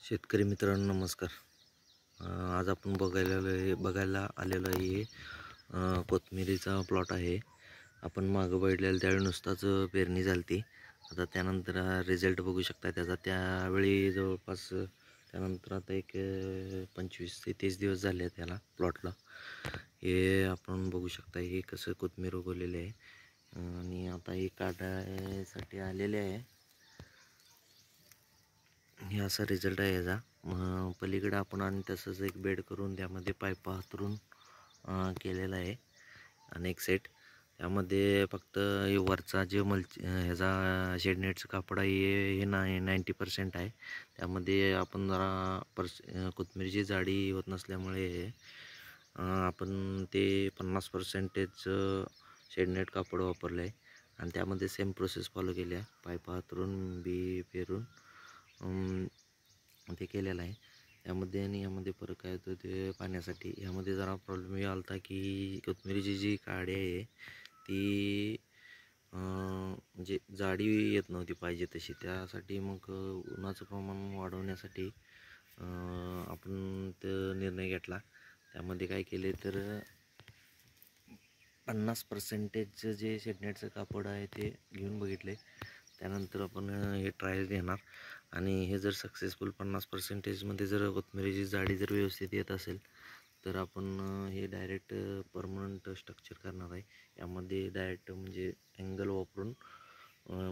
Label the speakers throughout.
Speaker 1: शेतकरी मित्रांनो नमस्कार. आज आपण बघायला आलेलो आहे कोथिंबीरीचा प्लॉट आहे. आपण मागं बघितलेलं त्यावेळी नुसताच पेरणी झाली. आता त्यानंतर रिझल्ट बघू शकता त्याचा. त्यावेळी जवळपास त्यानंतर आता एक 25 ते 30 दिवस झाले त्याला प्लॉटला. हे आपण बघू शकता हे कसं कोथिंबीर उगवलेले आहे आणि आता हे काढायसाठी आलेले आहे. हे असा रिझल्ट आहे याचा. पलीकडे आपण आणि तसंच एक बेड करून त्यामध्ये पाईप हातरून केलेला आहे आणि एक सेट. त्यामध्ये फक्त वरचा जे ह्याचा शेडनेटचं कापड आहे हे 90% आहे. त्यामध्ये आपण जरा कोथिंबीरची जाडी होत नसल्यामुळे आपण ते 50% शेडनेट कापड वापरलं आहे आणि त्यामध्ये सेम प्रोसेस फॉलो केली आहे. पाईप हातरून बी पेरून ते केलेलं आहे. यामध्ये आणि यामध्ये फरक काय होतो ते पाण्यासाठी. यामध्ये जरा प्रॉब्लेम हे आला होता की कोथिंबीरीची जी काडी आहे ती म्हणजे जाडी येत नव्हती पाहिजे तशी. त्यासाठी मग उन्हाचं प्रमाण वाढवण्यासाठी आपण तो निर्णय घेतला. त्यामध्ये काय केले तर 50% जे शेडनेटचं कापड आहे ते घेऊन बघितले. त्यानंतर आपण हे ट्रायल घेणार आणि हे जर सक्सेसफुल 50%मध्ये जर कोथिंबीरीची जाडी जर व्यवस्थित येत असेल तर आपण हे डायरेक्ट परमनंट स्ट्रक्चर करणार आहे. यामध्ये डायरेक्ट म्हणजे अँगल वापरून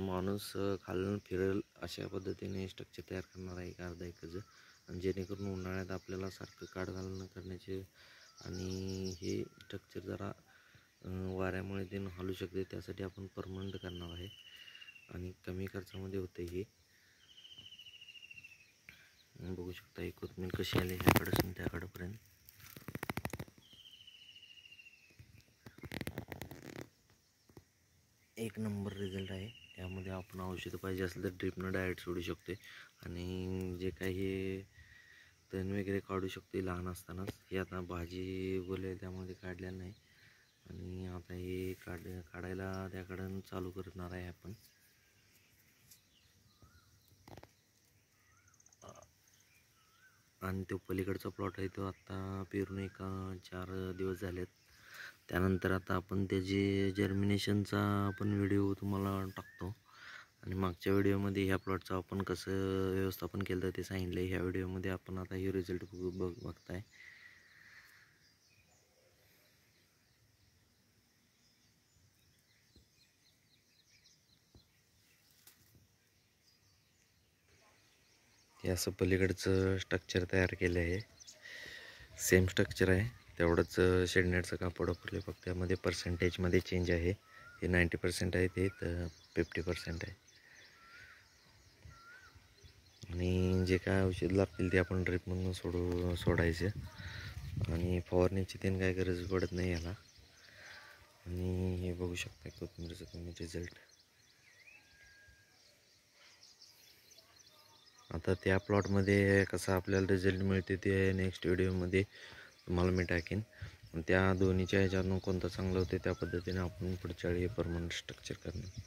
Speaker 1: माणूस खालून फिरेल अशा पद्धतीने स्ट्रक्चर तयार करणार आहे अर्धा एकरचं. जेणेकरून उन्हाळ्यात आपल्याला सारखं काढ घालणं करण्याचे आणि हे स्ट्रक्चर जरा वाऱ्यामुळे ते हलू शकते त्यासाठी आपण परमनंट करणार आहे आणि कमी खर्चामध्ये होते. हे बघू शकता ही कोथिंबीर कशी आली ह्याकडसून त्याकडपर्यंत. एक नंबर रिझल्ट आहे. यामध्ये आपण औषधं पाहिजे असेल तर ड्रिपनं डायरेक्ट सोडू शकतो आणि जे काही तण वगैरे काढू शकते लहान असतानाच. हे आता भाजी बोले त्यामध्ये काढलेलं नाही आणि आता हे काढायला त्याकडून चालू करणार आहे आपण. आणि तो पलीकडचा प्लॉट आहे तो आत्ता पेरून एक 4 दिवस झालेत. त्यानंतर आता आपण त्याची जर्मिनेशनचा आपण व्हिडिओ तुम्हाला टाकतो आणि मागच्या व्हिडिओमध्ये ह्या प्लॉटचं आपण कसं व्यवस्थापन केलं ते सांगितलं. ह्या व्हिडिओमध्ये आपण आता हे रिझल्ट बघताय. हे असं पलीकडचं स्ट्रक्चर तयार केलं आहे. सेम स्ट्रक्चर आहे, तेवढंच शेडनेटचं कापड वापरले. फक्त त्यामध्ये पर्सेंटेजमध्ये चेंज आहे. हे 90% आहे ते 50% आहे. आणि जे काय औषध लागतील ते आपण ड्रिपमधून सोडायचं आणि फवारणीची त्याने काय गरज पडत नाही याला. आणि हे बघू शकता कोथिंबीरचा तुम्ही रिझल्ट. आता त्या प्लॉटमध्ये कसा आपल्याला रिझल्ट मिळते ते नेक्स्ट व्हिडिओमध्ये तुम्हाला मी टाकेन. त्या दोन्हीच्या ह्याच्यातून कोणतं चांगलं होते त्या पद्धतीने आपण पुढच्या वेळी परमनंट स्ट्रक्चर करणार.